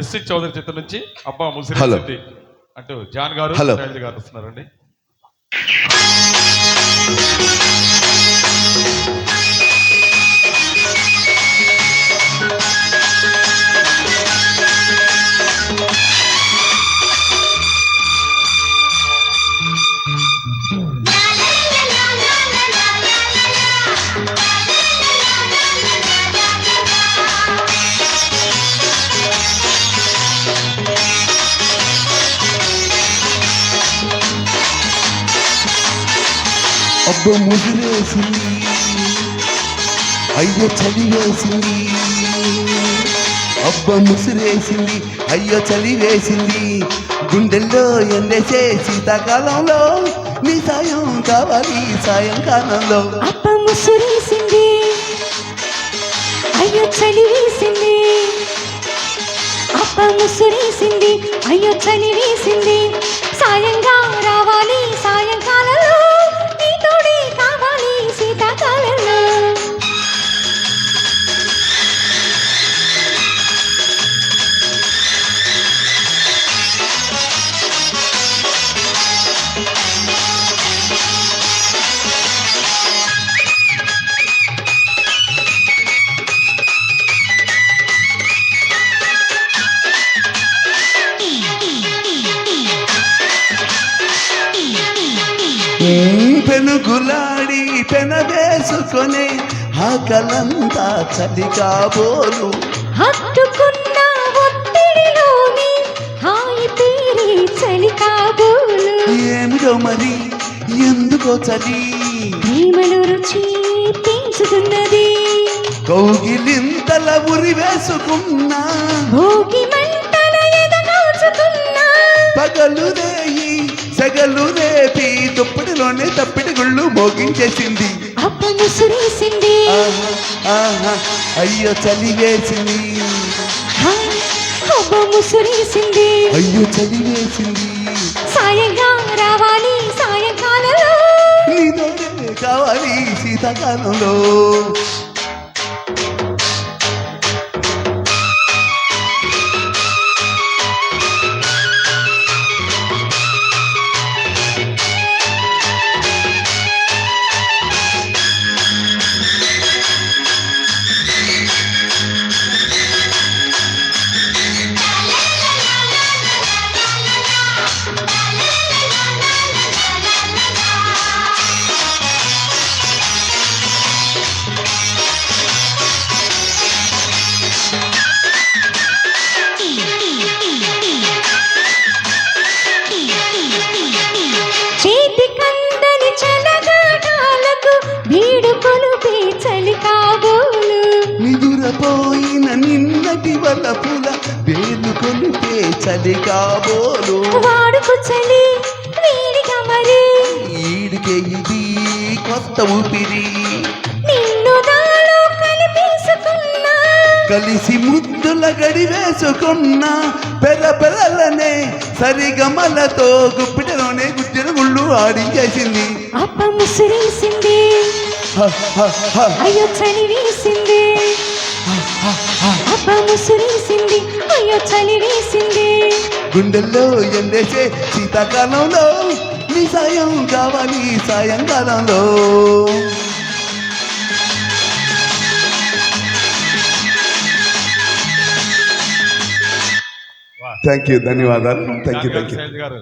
SC Chowdary చిత్రం నుంచి అబ్బా ముసిరి సిద్ధి అంటూ జాన్ గారు శైలజ గారు వస్తున్నారండి. అబ్బ ముదిరేసింది, అయ్యో చలి వేసింది. అబ్బ ముసిరేసింది, అయ్యో చలి వేసింది. గుండెల్లో ఎండేసే శీతాకాలంలో నీ సాయం కావాలి సాయంకాలంలో. అబ్బ ముసిరేసింది, అయ్యో చలి వేసింది. అబ్బ ముసిరేసింది, అయ్యో చలి వేసింది. సాయంగా రావాలి సాయంకాలంలో నీ తోడే కావాలి శీతాకాలంలో. పెనుగులాడి పెన వేసుకొని ఆకలంతా చలి కాబోలు. హత్తుకున్న ఒత్తిడిలోని హాయి తీరి చలి కాబోలు. ఏమిటో మరి ఎందుకో చలి ప్రేమలో రుచి పెంచుతున్నది. కౌగిలింతల ఉరి వేసుకున్నా, భోగి మంటల ఎదగౌచుకున్నా. పగలు రేయి సెగలు రేపి దుప్పటిలోనే తప్పిటి గుళ్ళు మోగించేసింది. అబ్బ ముసిరేసింది, అయ్యో చలి వేసింది. అబ్బ ముసిరేసింది, అయ్యో చలి వేసింది. సాయంగా రావాలి సాయంకాలంలో నీతోనే కావాలి శీతాకాలంలో. చేతికందని చలగాటాలకు వీడుకొలు చలి కాబోలు. నిదురపోయిన నిన్నటి వలపుల వేలు కొలిపే చలి కాబోలు. వాడుకు చలి వీడిగా మరి ఈడికే ఇది కొత్త ఊపిరి. నిన్ను నాలో కలిపేసుకున్నా, కలిసి ముద్దుల గడి వేసుకున్నా. పెరలనే సరిగమలతో గుప్పిటలోనే గుజ్జల గుళ్ళు ఆడించేసింది. అప్ప ముసిరేసింది, అయ్యో చలి వేసింది. అప్ప ముసిరేసింది, అయ్యో చలి వేసింది. గుండెల్లో ఎండేసే శీతాకాలంలో నీ సాయం కావాలి సాయంకాలంలో. థ్యాంక్ యూ, ధన్యవాదాలు. Thank you. శైలజ గారు